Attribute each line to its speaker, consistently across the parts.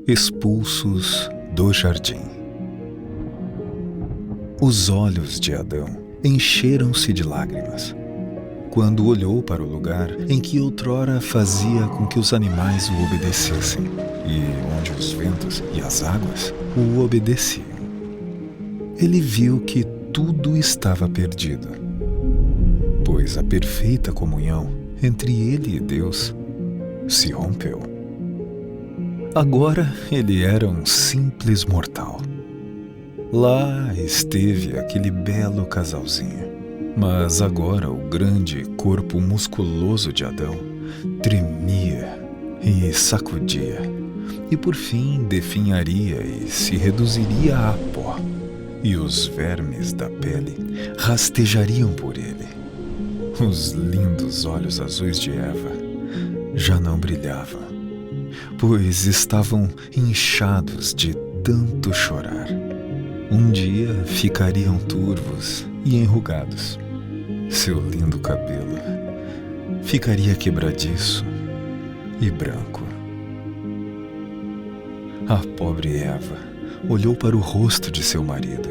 Speaker 1: Expulsos do jardim. Os olhos de Adão encheram-se de lágrimas quando olhou para o lugar em que outrora fazia com que os animais o obedecessem e onde os ventos e as águas o obedeciam. Ele viu que tudo estava perdido, pois a perfeita comunhão entre ele e Deus se rompeu. Agora ele era um simples mortal. Lá esteve aquele belo casalzinho, mas agora o grande corpo musculoso de Adão tremia e sacudia, e por fim definharia e se reduziria a pó, e os vermes da pele rastejariam por ele. Os lindos olhos azuis de Eva já não brilhavam, pois estavam inchados de tanto chorar. Um dia ficariam turvos e enrugados. Seu lindo cabelo ficaria quebradiço e branco. A pobre Eva olhou para o rosto de seu marido,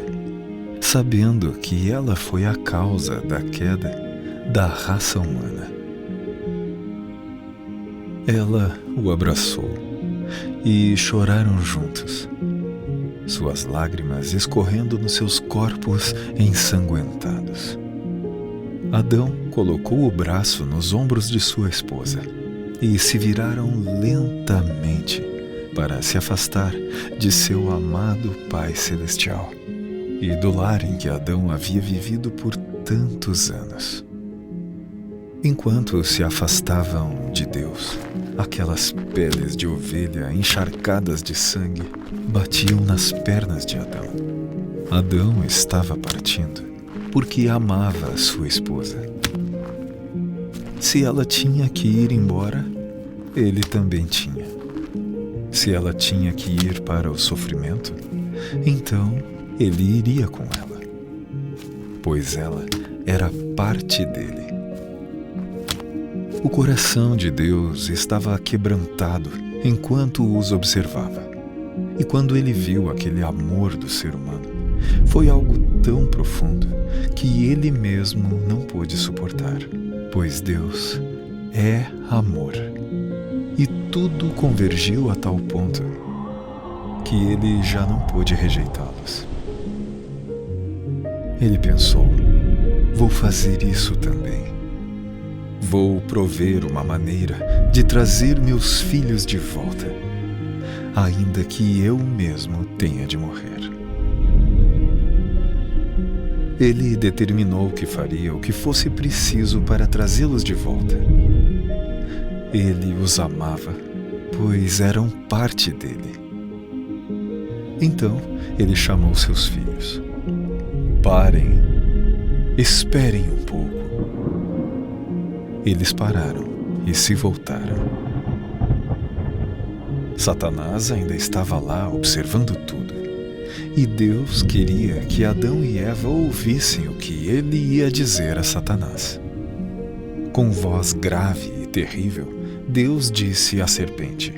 Speaker 1: sabendo que ela foi a causa da queda da raça humana. Ela o abraçou e choraram juntos, suas lágrimas escorrendo nos seus corpos ensanguentados. Adão colocou o braço nos ombros de sua esposa e se viraram lentamente para se afastar de seu amado Pai Celestial e do lar em que Adão havia vivido por tantos anos. Enquanto se afastavam de Deus, aquelas peles de ovelha encharcadas de sangue batiam nas pernas de Adão. Adão estava partindo porque amava sua esposa. Se ela tinha que ir embora, ele também tinha. Se ela tinha que ir para o sofrimento, então ele iria com ela, pois ela era parte dele. O coração de Deus estava quebrantado enquanto os observava. E quando ele viu aquele amor do ser humano, foi algo tão profundo que ele mesmo não pôde suportar, pois Deus é amor. E tudo convergiu a tal ponto que ele já não pôde rejeitá-los. Ele pensou: vou fazer isso também. Vou prover uma maneira de trazer meus filhos de volta, ainda que eu mesmo tenha de morrer. Ele determinou que faria o que fosse preciso para trazê-los de volta. Ele os amava, pois eram parte dele. Então ele chamou seus filhos. Parem, esperem um pouco. Eles pararam e se voltaram. Satanás ainda estava lá observando tudo. E Deus queria que Adão e Eva ouvissem o que ele ia dizer a Satanás. Com voz grave e terrível, Deus disse à serpente: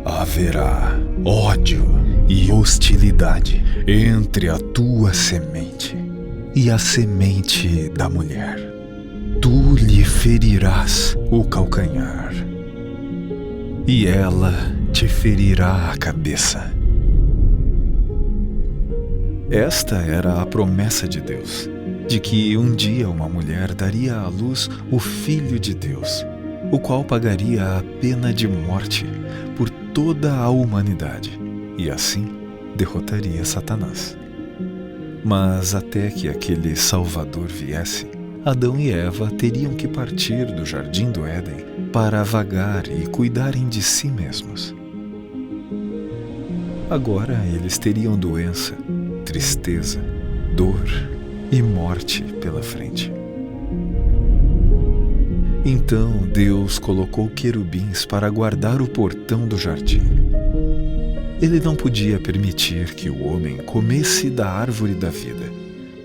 Speaker 1: haverá ódio e hostilidade entre a tua semente e a semente da mulher. Tu lhe ferirás o calcanhar, e ela te ferirá a cabeça. Esta era a promessa de Deus, de que um dia uma mulher daria à luz o Filho de Deus, o qual pagaria a pena de morte por toda a humanidade, e assim derrotaria Satanás. Mas até que aquele Salvador viesse, Adão e Eva teriam que partir do jardim do Éden para vagar e cuidarem de si mesmos. Agora eles teriam doença, tristeza, dor e morte pela frente. Então Deus colocou querubins para guardar o portão do jardim. Ele não podia permitir que o homem comesse da árvore da vida,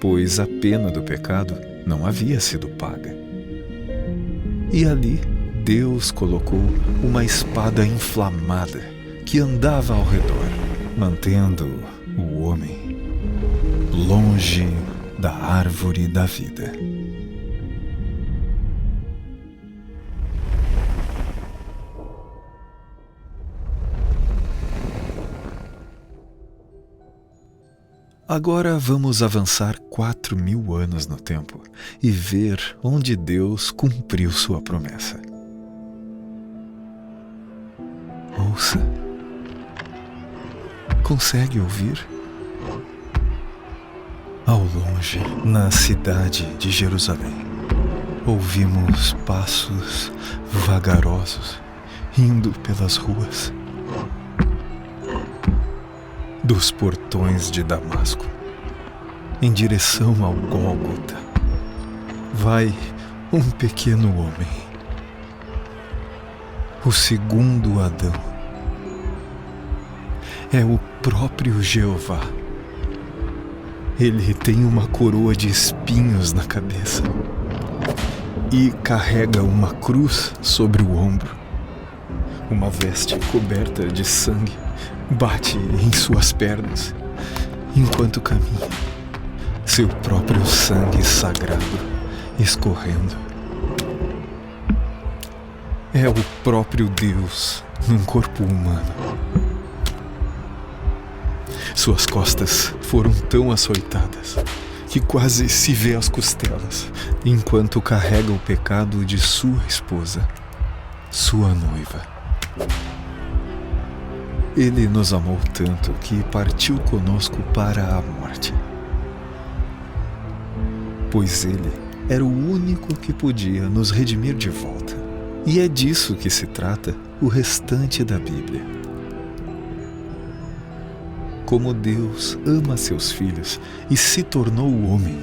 Speaker 1: pois a pena do pecado não havia sido paga. E ali Deus colocou uma espada inflamada que andava ao redor, mantendo o homem longe da árvore da vida. Agora vamos avançar 4.000 anos no tempo e ver onde Deus cumpriu sua promessa. Ouça. Consegue ouvir? Ao longe, na cidade de Jerusalém, ouvimos passos vagarosos indo pelas ruas. Dos portões de Damasco, em direção ao Gólgota, vai um pequeno homem, o segundo Adão. É o próprio Jeová. Ele tem uma coroa de espinhos na cabeça e carrega uma cruz sobre o ombro. Uma veste coberta de sangue bate em suas pernas enquanto caminha, seu próprio sangue sagrado escorrendo. É o próprio Deus num corpo humano. Suas costas foram tão açoitadas que quase se vê as costelas, enquanto carrega o pecado de sua esposa, sua noiva. Ele nos amou tanto que partiu conosco para a morte, pois ele era o único que podia nos redimir de volta. E é disso que se trata o restante da Bíblia. Como Deus ama seus filhos e se tornou homem,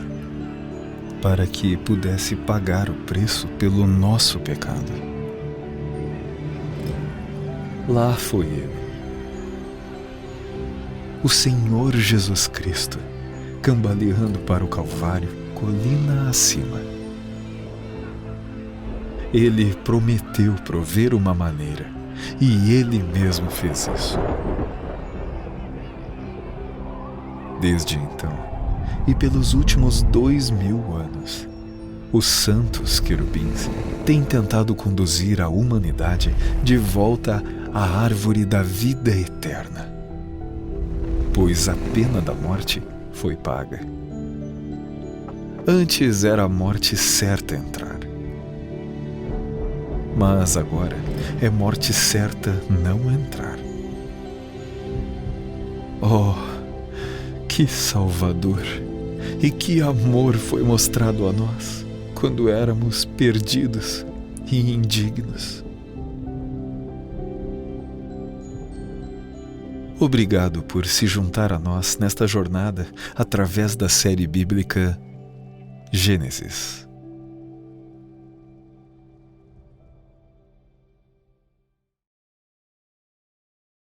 Speaker 1: para que pudesse pagar o preço pelo nosso pecado. Lá foi ele, o Senhor Jesus Cristo, cambaleando para o Calvário, colina acima. Ele prometeu prover uma maneira, e ele mesmo fez isso. Desde então, e pelos últimos 2.000 anos, os santos querubins têm tentado conduzir a humanidade de volta à árvore da vida eterna, pois a pena da morte foi paga. Antes era a morte certa entrar, mas agora é morte certa não entrar. Oh, que Salvador e que amor foi mostrado a nós quando éramos perdidos e indignos. Obrigado por se juntar a nós nesta jornada através da série bíblica Gênesis.